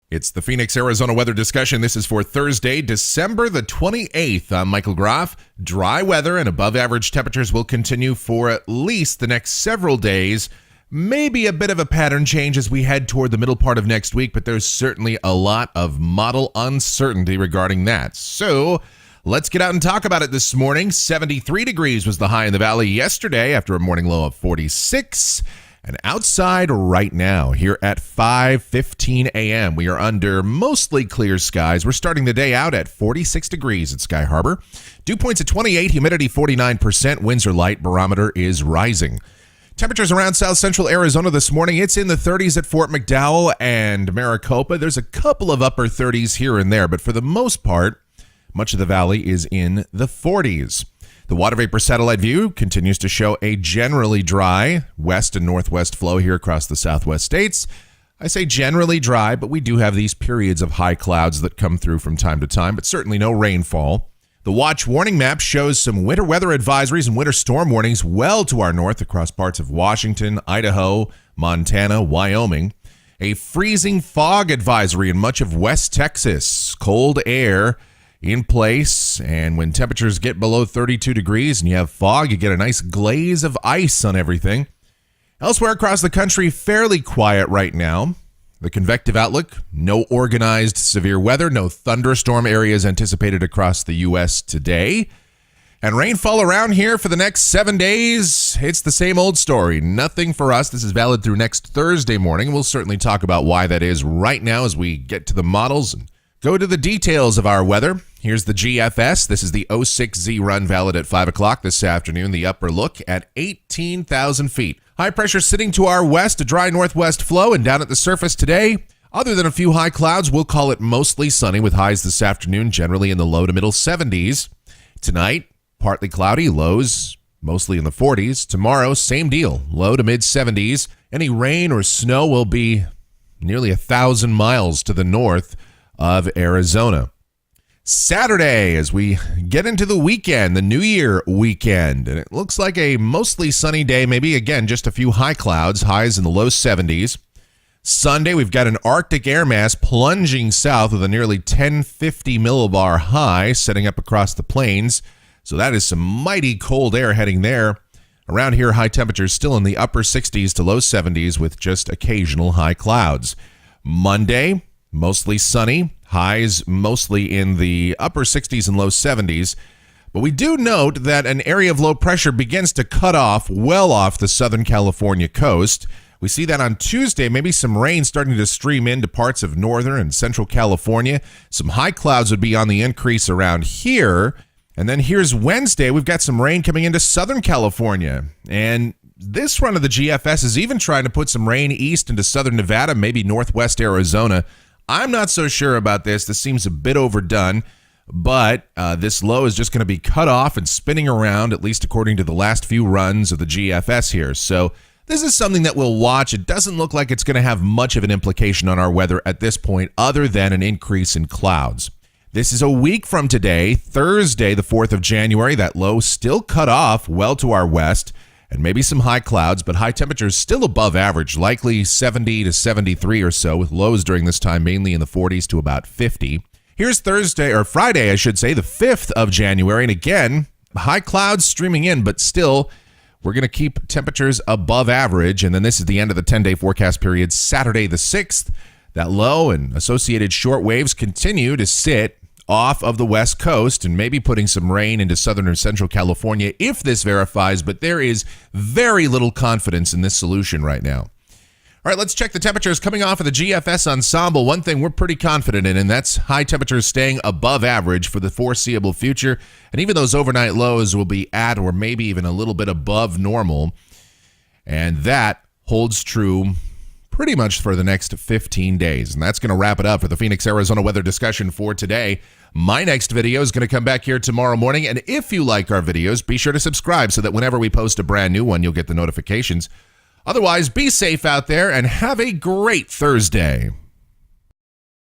It's the Phoenix, Arizona weather discussion. This is for Thursday, December the 28th. I'm Michael Groff. Dry weather and above average temperatures will continue for at least the next several days. Maybe a bit of a pattern change as we head toward the middle part of next week, but there's certainly a lot of model uncertainty regarding that. So let's get out and talk about it this morning. 73 degrees was the high in the valley yesterday after a morning low of 46. And outside right now, here at 5:15 a.m., we are under mostly clear skies. We're starting the day out at 46 degrees at Sky Harbor. Dew points at 28, humidity 49%, winds are light, barometer is rising. Temperatures around south central Arizona this morning, it's in the 30s at Fort McDowell and Maricopa. There's a couple of upper 30s here and there, but for the most part, much of the valley is in the 40s. The water vapor satellite view continues to show a generally dry west and northwest flow here across the southwest states. I say generally dry, but we do have these periods of high clouds that come through from time to time, but certainly no rainfall. The watch warning map shows some winter weather advisories and winter storm warnings well to our north across parts of Washington, Idaho, Montana, Wyoming. A freezing fog advisory in much of West Texas. Cold air in place, and when temperatures get below 32 degrees and you have fog, you get a nice glaze of ice on everything. Elsewhere across the country, fairly quiet right now. The convective outlook, no organized severe weather, no thunderstorm areas anticipated across the U.S. today. And rainfall around here for the next 7 days, it's the same old story. Nothing for us. This is valid through next Thursday morning. We'll certainly talk about why that is right now as we get to the models and go to the details of our weather. Here's the GFS. This is the 06Z run valid at 5 o'clock this afternoon. The upper look at 18,000 feet. High pressure sitting to our west, a dry northwest flow, and down at the surface today, other than a few high clouds, we'll call it mostly sunny with highs this afternoon, generally in the low to middle 70s. Tonight, partly cloudy, lows mostly in the 40s. Tomorrow, same deal, low to mid 70s. Any rain or snow will be nearly 1,000 miles to the north of Arizona. Saturday, as we get into the weekend, the New Year weekend, and it looks like a mostly sunny day, maybe again just a few high clouds, highs in the low 70s. Sunday, we've got an Arctic air mass plunging south with a nearly 1050 millibar high setting up across the plains. So that is some mighty cold air heading there. Around here, high temperatures still in the upper 60s to low 70s with just occasional high clouds. Monday, mostly sunny, highs mostly in the upper 60s and low 70s. But we do note that an area of low pressure begins to cut off well off the Southern California coast. We see that on Tuesday, maybe some rain starting to stream into parts of northern and central California. Some high clouds would be on the increase around here. And then here's Wednesday, we've got some rain coming into Southern California. And this run of the GFS is even trying to put some rain east into southern Nevada, maybe northwest Arizona. I'm not so sure about this. This seems a bit overdone, but this low is just going to be cut off and spinning around, at least according to the last few runs of the GFS here. So this is something that we'll watch. It doesn't look like it's going to have much of an implication on our weather at this point, other than an increase in clouds. This is a week from today, Thursday, the 4th of January. That low still cut off well to our west. And maybe some high clouds, but high temperatures still above average, likely 70 to 73 or so, with lows during this time mainly in the 40s to about 50. Here's Friday, I should say, the 5th of January. And again, high clouds streaming in, but still, we're going to keep temperatures above average. And then this is the end of the 10-day forecast period, Saturday the 6th. That low and associated short waves continue to sit off of the west coast and maybe putting some rain into southern or central California if this verifies, but there is very little confidence in this solution right now. All right, let's check the temperatures coming off of the GFS ensemble. One thing we're pretty confident in, and that's high temperatures staying above average for the foreseeable future. And even those overnight lows will be at or maybe even a little bit above normal. And that holds true pretty much for the next 15 days. And that's going to wrap it up for the Phoenix, Arizona weather discussion for today. My next video is going to come back here tomorrow morning. And if you like our videos, be sure to subscribe so that whenever we post a brand new one, you'll get the notifications. Otherwise, be safe out there and have a great Thursday.